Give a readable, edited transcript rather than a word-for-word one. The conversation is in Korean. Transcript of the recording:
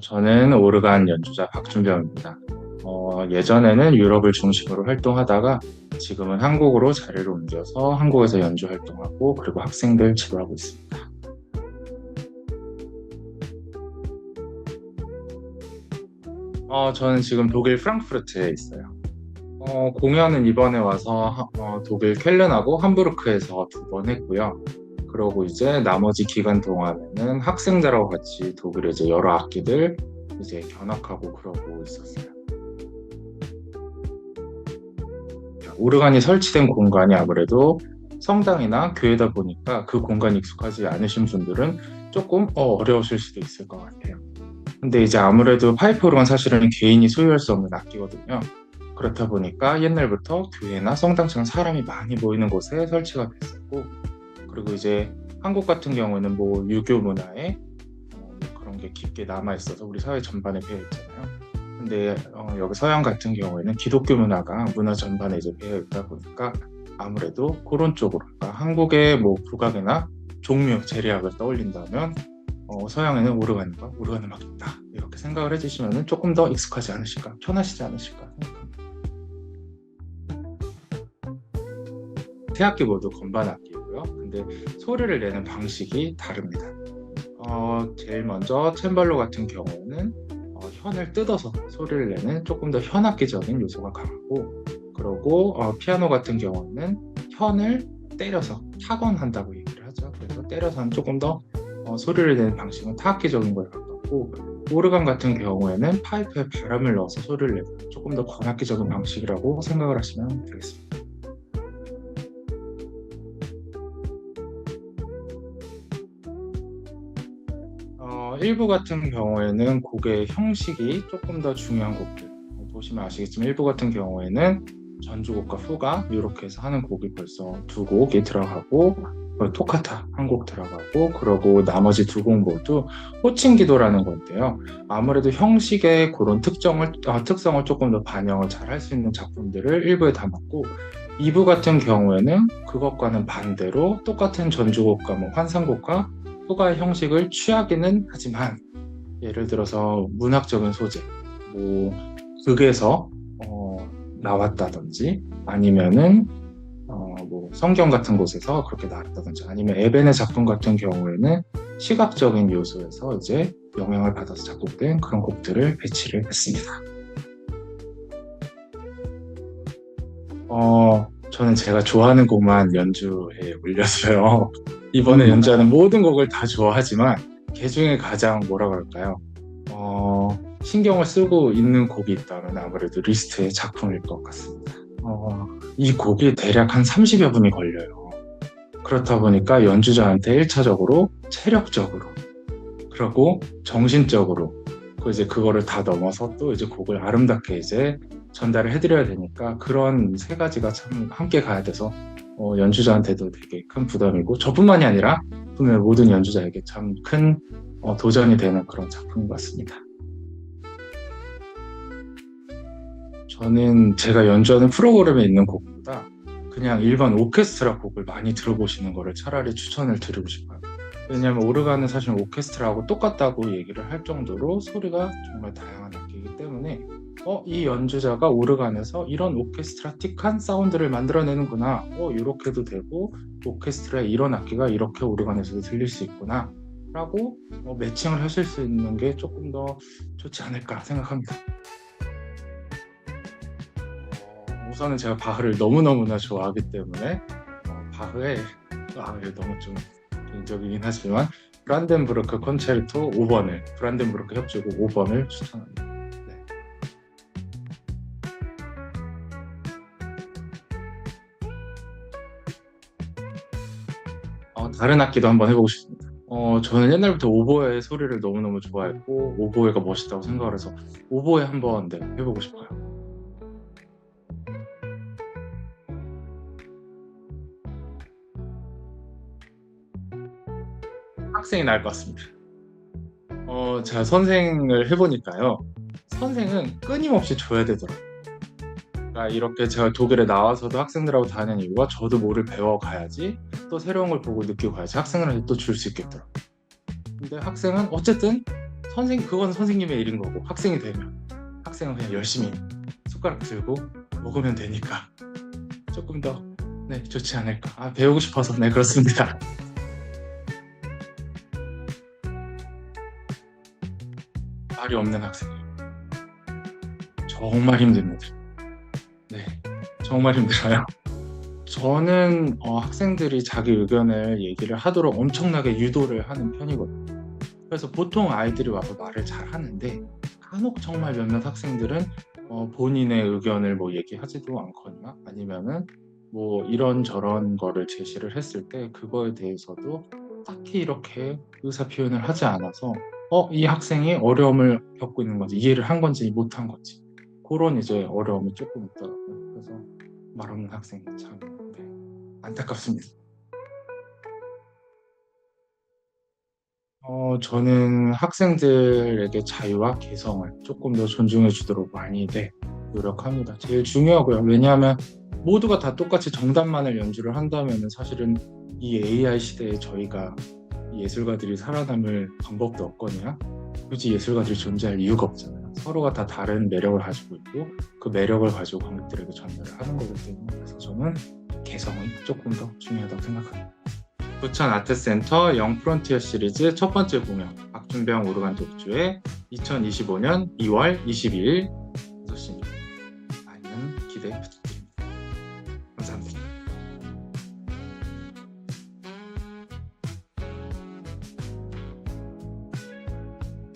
저는 오르간 연주자 박준병입니다. 예전에는 유럽을 중심으로 활동하다가 지금은 한국으로 자리를 옮겨서 한국에서 연주 활동하고 그리고 학생들 지도하고 있습니다. 저는 지금 독일 프랑크푸르트에 있어요. 공연은 이번에 와서 독일 쾰른하고 함부르크에서 2번 했고요. 그러고 이제 나머지 기간 동안에는 학생들하고 같이 독일의 이제 여러 악기들 이제 견학하고 그러고 있었어요. 오르간이 설치된 공간이 아무래도 성당이나 교회다 보니까 그 공간이 익숙하지 않으신 분들은 조금 어려우실 수도 있을 것 같아요. 근데 이제 아무래도 파이프 오르간 사실은 개인이 소유할 수 없는 악기거든요. 그렇다 보니까 옛날부터 교회나 성당처럼 사람이 많이 모이는 곳에 설치가 됐었고, 그리고 이제 한국 같은 경우는 뭐 유교 문화에 그런 게 깊게 남아 있어서 우리 사회 전반에 배어 있잖아요. 근데 여기 서양 같은 경우에는 기독교 문화가 문화 전반에 이제 배어 있다 보니까 아무래도 그런 쪽으로, 그러니까 한국의 뭐 국악이나 종묘 재래악을 떠올린다면 서양에는 오르간과 오르간 음악이 있다 이렇게 생각을 해주시면 조금 더 익숙하지 않으실까, 편하시지 않으실까 생각합니다. 세 악기 모두 건반 악기고요. 근데 소리를 내는 방식이 다릅니다. 제일 먼저 챈발로 같은 경우는 현을 뜯어서 소리를 내는 조금 더 현악기적인 요소가 강하고, 그리고 피아노 같은 경우는 현을 때려서 타건한다고 얘기를 하죠. 그래서 때려서는 조금 더 소리를 내는 방식은 타악기적인 거에 가깝고, 오르간 같은 경우에는 파이프에 바람을 넣어서 소리를 내는 조금 더 관악기적인 방식이라고 생각을 하시면 되겠습니다. 일부 같은 경우에는 곡의 형식이 조금 더 중요한 곡들, 보시면 아시겠지만 일부 같은 경우에는 전주곡과 후가 이렇게 해서 하는 곡이 벌써 2곡이 들어가고, 토카타 1곡 들어가고, 그러고 나머지 2곡 모두 호칭 기도라는 건데요. 아무래도 형식의 그런 특성을 조금 더 반영을 잘 할 수 있는 작품들을 일부에 담았고, 2부 같은 경우에는 그것과는 반대로 똑같은 전주곡과 뭐 환상곡과 소가의 형식을 취하기는 하지만, 예를 들어서 문학적인 소재, 뭐 극에서 나왔다든지 아니면은 뭐 성경 같은 곳에서 그렇게 나왔다든지 아니면 에벤의 작품 같은 경우에는 시각적인 요소에서 이제 영향을 받아서 작곡된 그런 곡들을 배치를 했습니다. 저는 제가 좋아하는 곡만 연주에 올렸어요. 이번에 연주하는 모든 곡을 다 좋아하지만 그 중에 가장 뭐라 그럴까요? 신경을 쓰고 있는 곡이 있다면 아무래도 리스트의 작품일 것 같습니다. 이 곡이 대략 한 30여 분이 걸려요. 그렇다 보니까 연주자한테 1차적으로 체력적으로, 그리고 정신적으로, 그 이제 그거를 다 넘어서 또 이제 곡을 아름답게 이제 전달을 해드려야 되니까 그런 세 가지가 참 함께 가야 돼서 연주자한테도 되게 큰 부담이고, 저뿐만이 아니라 분명 모든 연주자에게 참 큰 도전이 되는 그런 작품 같습니다. 저는 제가 연주하는 프로그램에 있는 곡보다 그냥 일반 오케스트라 곡을 많이 들어보시는 거를 차라리 추천을 드리고 싶어요. 왜냐하면 오르간은 사실 오케스트라하고 똑같다고 얘기를 할 정도로 소리가 정말 다양한 악기이기 때문에 이 연주자가 오르간에서 이런 오케스트라틱한 사운드를 만들어내는구나, 이렇게도 되고 오케스트라에 이런 악기가 이렇게 오르간에서도 들릴 수 있구나 라고 매칭을 하실 수 있는 게 조금 더 좋지 않을까 생각합니다. 우선은 제가 바흐를 너무너무나 좋아하기 때문에 바흐의 이거 너무 좀 개인적이긴 하지만 브란덴부르크 콘체르토 5번을, 브란덴부르크 협주곡 5번을 추천합니다. 네. 다른 악기도 한번 해보고 싶습니다. 저는 옛날부터 오보의 소리를 너무너무 좋아했고 오보에가 멋있다고 생각을 해서 오보에 한번 해보고 싶어요. 학생이 나을 것 같습니다. 제가 선생을 해보니까요. 선생은 끊임없이 줘야 되더라고요. 그러니까 이렇게 제가 독일에 나와서도 학생들하고 다니는 이유가 저도 뭐를 배워가야지 또 새로운 걸 보고 느끼고 가야지 학생들한테 또 줄 수 있겠더라고요. 근데 학생은 어쨌든 그건 선생님의 일인 거고 학생이 되면 학생은 그냥 열심히 숟가락 들고 먹으면 되니까 조금 더 네, 좋지 않을까. 배우고 싶어서 네, 그렇습니다. 말이 없는 학생이에요. 정말 힘듭니다. 네, 정말 힘들어요. 저는 학생들이 자기 의견을 얘기를 하도록 엄청나게 유도를 하는 편이거든요. 그래서 보통 아이들이 와서 말을 잘 하는데 간혹 정말 몇몇 학생들은 본인의 의견을 뭐 얘기하지도 않거나 아니면은 뭐 이런저런 거를 제시를 했을 때 그거에 대해서도 딱히 이렇게 의사 표현을 하지 않아서 이 학생이 어려움을 겪고 있는 건지 이해를 한 건지 못한 건지 그런 이제 어려움이 조금 있더라고요. 그래서 말 없는 학생이 참 네, 안타깝습니다. 저는 학생들에게 자유와 개성을 조금 더 존중해 주도록 많이 네, 노력합니다. 제일 중요하고요. 왜냐하면 모두가 다 똑같이 정답만을 연주를 한다면 사실은 이 AI 시대에 저희가 이 예술가들이 살아남을 방법도 없거든요. 굳이 예술가들이 존재할 이유가 없잖아요. 서로가 다 다른 매력을 가지고 있고 그 매력을 가지고 관객들에게 전달을 하는 거기 때문에 그래서 저는 개성이 조금 더 중요하다고 생각합니다. 부천 아트센터 영프론티어 시리즈 첫 번째 공연 박준병 오르간 독주의 2025년 2월 22일 6시입니다. 많은 기대 부탁드립니다.